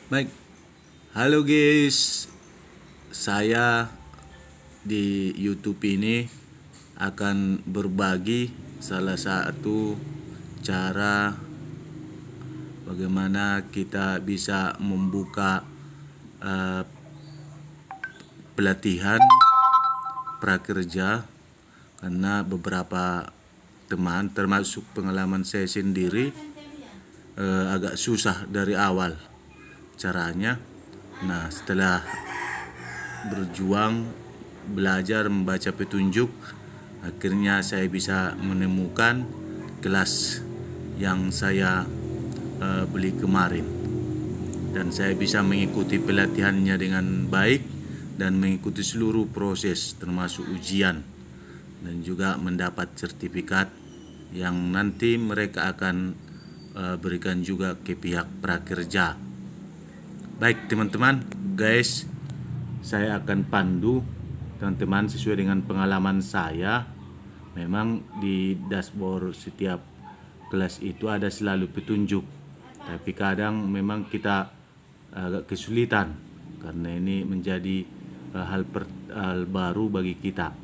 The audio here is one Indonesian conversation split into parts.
Baik, halo guys. Saya di YouTube ini akan berbagi salah satu cara bagaimana kita bisa membuka eh, pelatihan prakerja, karena beberapa teman termasuk pengalaman saya sendiri agak susah dari awal caranya. Nah, setelah berjuang belajar membaca petunjuk, akhirnya saya bisa menemukan kelas yang saya beli kemarin, dan saya bisa mengikuti pelatihannya dengan baik dan mengikuti seluruh proses termasuk ujian, dan juga mendapat sertifikat yang nanti mereka akan berikan juga ke pihak prakerja. Baik teman-teman, guys, saya akan pandu teman-teman sesuai dengan pengalaman saya. Memang di dashboard setiap kelas itu ada selalu petunjuk, tapi kadang memang kita agak kesulitan karena ini menjadi hal baru bagi kita.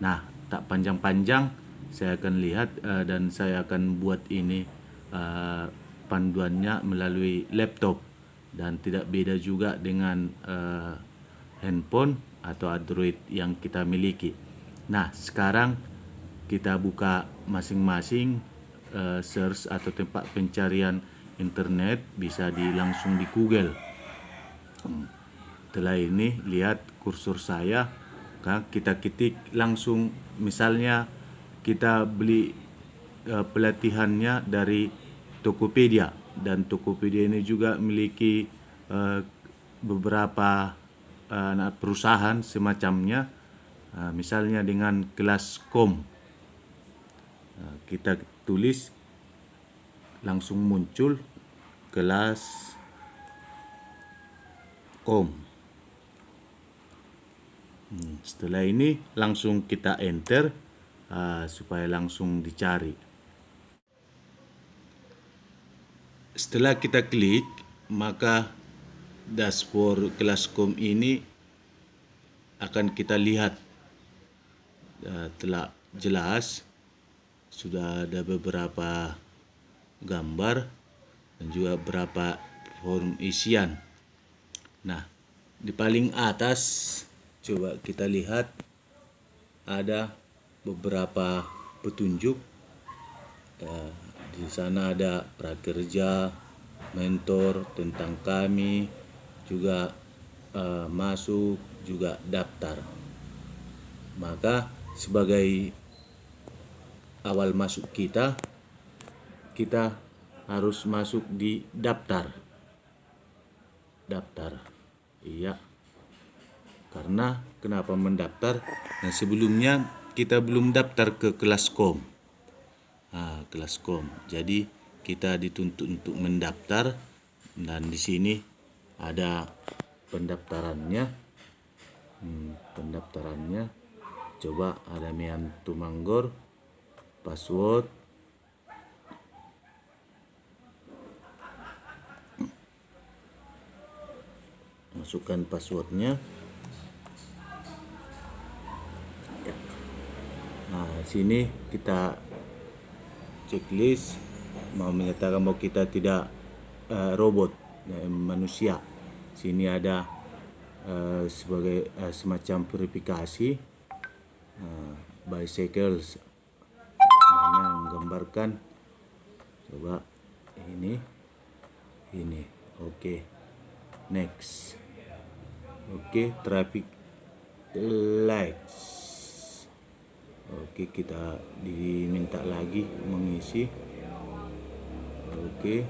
Nah, tak panjang-panjang, saya akan lihat dan saya akan buat ini panduannya melalui laptop, dan tidak beda juga dengan handphone atau Android yang kita miliki. Nah, sekarang kita buka masing-masing search atau tempat pencarian internet, bisa langsung di Google. Setelah ini lihat kursor saya, kita ketik langsung, misalnya kita beli pelatihannya dari Tokopedia, dan Tokopedia ini juga memiliki beberapa perusahaan semacamnya, misalnya dengan kelas kom. Kita tulis, langsung muncul kelas kom. Setelah ini langsung kita enter supaya langsung dicari. Setelah kita klik, maka dashboard kelas kom ini akan kita lihat telah jelas, sudah ada beberapa gambar dan juga beberapa form isian. Nah, di paling atas coba kita lihat ada beberapa petunjuk. Di sana ada prakerja, mentor, tentang kami, juga masuk, juga daftar. Maka sebagai awal masuk kita harus masuk di daftar. Iya. Karena kenapa mendaftar? Nah, sebelumnya kita belum daftar ke kelas kom. Kelas kom. Jadi kita dituntut untuk mendaftar, dan di sini ada pendaftarannya. Coba ada Mian Tumanggor, password, masukkan passwordnya. Nah, sini kita checklist, mau menyatakan bahwa kita tidak robot, manusia. Sini ada sebagai semacam verifikasi, bicycles, mana menggambarkan, coba ini oke. Next. Oke, traffic lights. Oke, kita diminta lagi mengisi. Oke.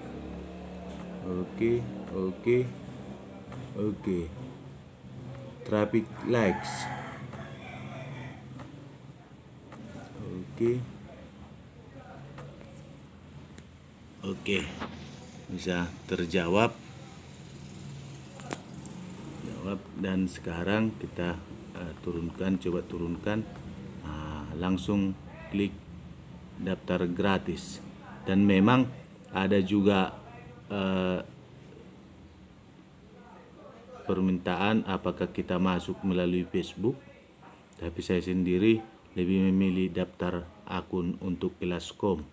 Traffic lights. Oke. Bisa terjawab. Dan sekarang kita coba turunkan, langsung klik daftar gratis. Dan memang ada juga permintaan apakah kita masuk melalui Facebook, tapi saya sendiri lebih memilih daftar akun untuk Kelaskom.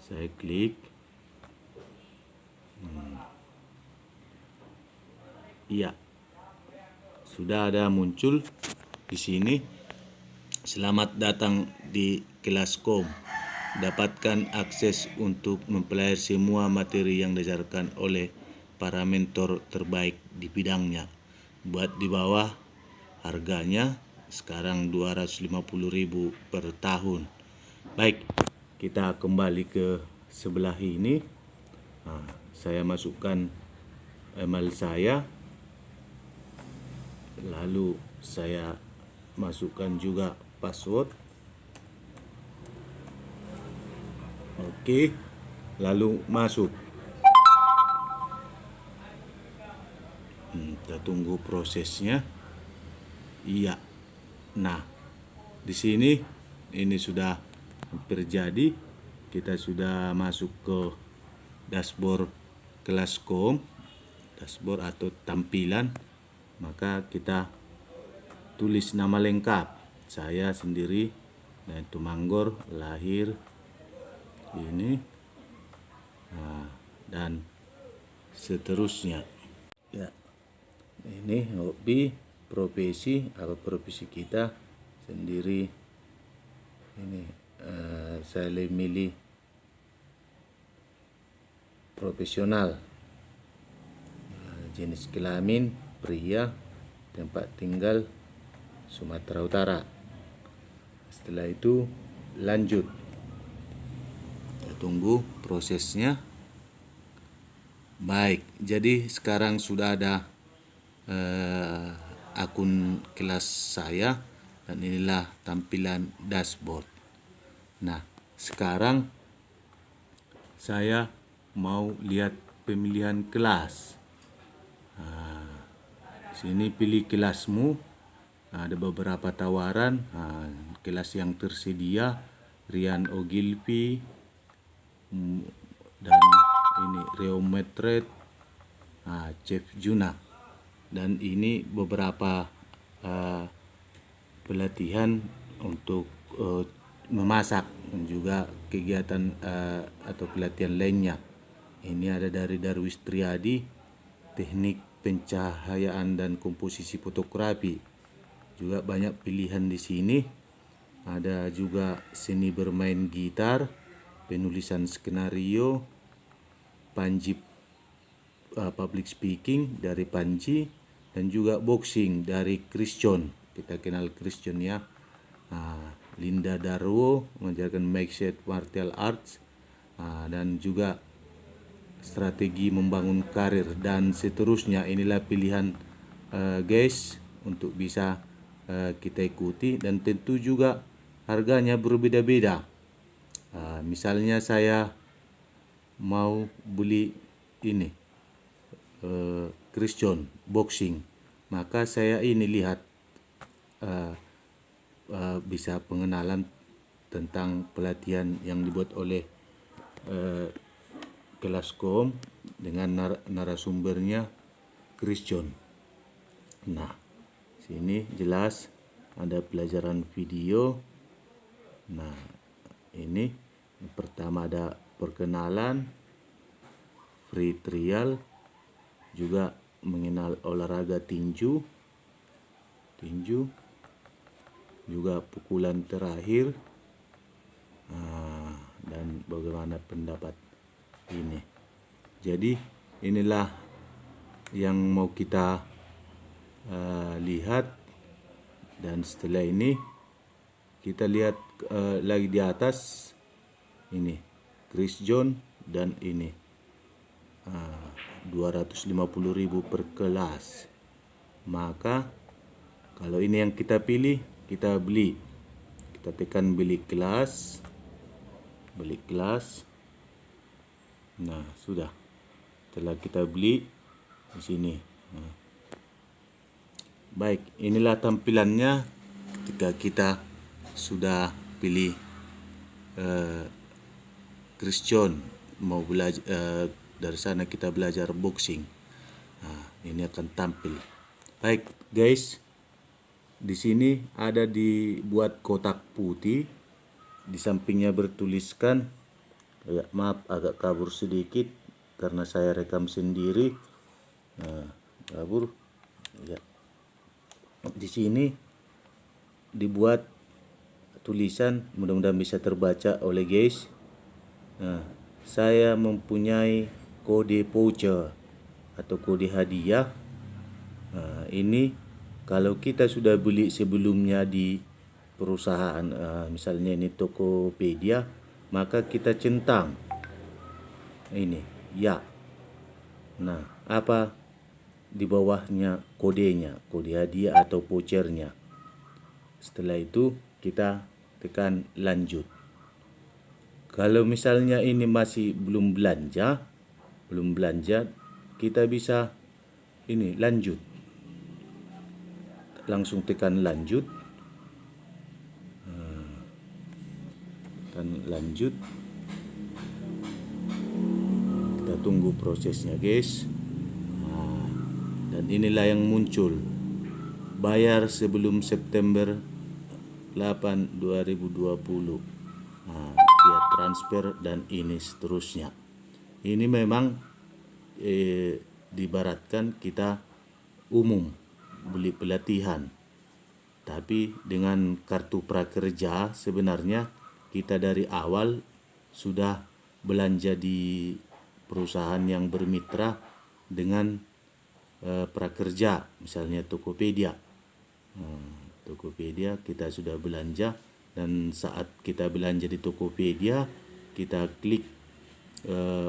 Saya klik. Iya, sudah ada muncul di sini. Selamat datang di Kelaskom. Dapatkan akses untuk mempelajari semua materi yang diajarkan oleh para mentor terbaik di bidangnya. Buat di bawah, harganya sekarang 250.000 per tahun. Baik, kita kembali ke sebelah ini. Saya masukkan email saya, lalu saya masukkan juga password. Oke, lalu masuk. Kita tunggu prosesnya. Iya. Nah, di sini ini sudah hampir jadi. Kita sudah masuk ke dashboard Kelaskom, dashboard atau tampilan. Maka kita tulis nama lengkap. Saya sendiri, dan Tumanggor, lahir ini, dan seterusnya. Ya, ini hobi, profesi atau profesi kita sendiri. Ini saya milih profesional. Jenis kelamin pria, tempat tinggal Sumatera Utara. Setelah itu lanjut. Kita tunggu prosesnya. Baik, jadi sekarang sudah ada akun kelas saya, dan inilah tampilan dashboard. Nah, sekarang saya mau lihat pemilihan kelas. Sini pilih kelasmu. Ada beberapa tawaran. Kelas yang tersedia Rian Ogilvy, dan ini Reometret, Chef Juna. Dan ini beberapa pelatihan untuk memasak, dan juga kegiatan atau pelatihan lainnya. Ini ada dari Darwis Triadi, teknik pencahayaan dan komposisi fotografi. Juga banyak pilihan di sini. Ada juga seni bermain gitar, penulisan skenario, Panji public speaking dari Panji, dan juga boxing dari Christian. Kita kenal Christian ya. Linda Darwo mengajarkan mixed martial arts, dan juga strategi membangun karir, dan seterusnya. Inilah pilihan guys untuk bisa kita ikuti, dan tentu juga harganya berbeda-beda. Misalnya saya mau beli ini Christian boxing, maka saya ini lihat bisa pengenalan tentang pelatihan yang dibuat oleh Kelaskom dengan narasumbernya Christian. Nah, sini jelas ada pelajaran video. Nah, ini yang pertama ada perkenalan, free trial, juga mengenal olahraga tinju, juga pukulan terakhir, dan bagaimana pendapat ini. Jadi inilah yang mau kita lihat, dan setelah ini kita lihat lagi di atas ini Chris John, dan ini 250.000 per kelas. Maka kalau ini yang kita pilih, kita beli. Kita tekan beli kelas. Nah, sudah. Setelah kita beli di sini. Baik, inilah tampilannya ketika kita sudah pilih Christian, mau belajar dari sana kita belajar boxing. Nah, ini akan tampil. Baik guys, di sini ada dibuat kotak putih, di sampingnya bertuliskan, ya maaf agak kabur sedikit karena saya rekam sendiri. Nah, kabur. Ya. Di sini dibuat tulisan, mudah-mudahan bisa terbaca oleh guys. Nah, saya mempunyai kode voucher atau kode hadiah. Nah, ini kalau kita sudah beli sebelumnya di perusahaan, misalnya ini Tokopedia, maka kita centang ini ya. Nah, apa di bawahnya kodenya, kode hadiah atau vouchernya. Setelah itu kita tekan lanjut. Kalau misalnya ini masih belum belanja, kita bisa ini lanjut. Langsung tekan lanjut. Tekan lanjut. Kita tunggu prosesnya, guys. Dan inilah yang muncul. Bayar sebelum September 8, 2020. Via transfer dan ini seterusnya. Ini memang diibaratkan kita umum beli pelatihan. Tapi dengan kartu prakerja sebenarnya kita dari awal sudah belanja di perusahaan yang bermitra dengan prakerja, misalnya Tokopedia. Tokopedia kita sudah belanja, dan saat kita belanja di Tokopedia kita klik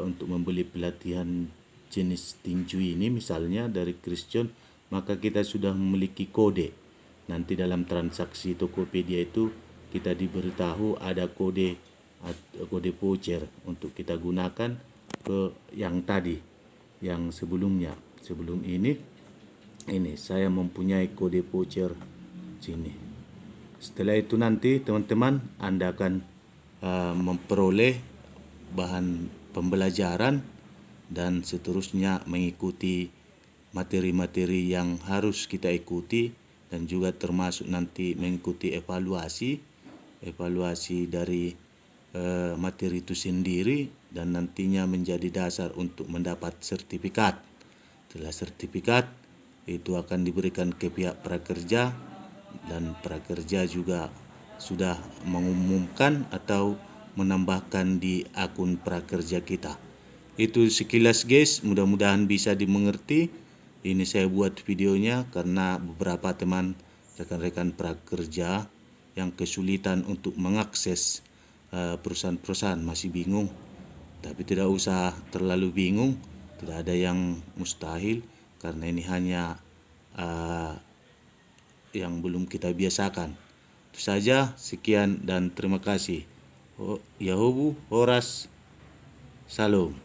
untuk membeli pelatihan jenis tinju ini misalnya dari Christian, maka kita sudah memiliki kode. Nanti dalam transaksi Tokopedia itu kita diberitahu ada kode voucher untuk kita gunakan ke yang tadi, yang sebelumnya. Sebelum ini saya mempunyai kode voucher sini. Setelah itu nanti teman-teman Anda akan memperoleh bahan pembelajaran dan seterusnya mengikuti materi-materi yang harus kita ikuti, dan juga termasuk nanti mengikuti evaluasi dari materi itu sendiri, dan nantinya menjadi dasar untuk mendapat sertifikat. Setelah sertifikat itu akan diberikan ke pihak prakerja, dan prakerja juga sudah mengumumkan atau menambahkan di akun prakerja kita. Itu sekilas guys, mudah-mudahan bisa dimengerti. Ini saya buat videonya karena beberapa teman rekan-rekan prakerja yang kesulitan untuk mengakses perusahaan-perusahaan, masih bingung. Tapi tidak usah terlalu bingung, tidak ada yang mustahil karena ini hanya yang belum kita biasakan. Itu saja, sekian dan terima kasih. Yahubu Horas Salom.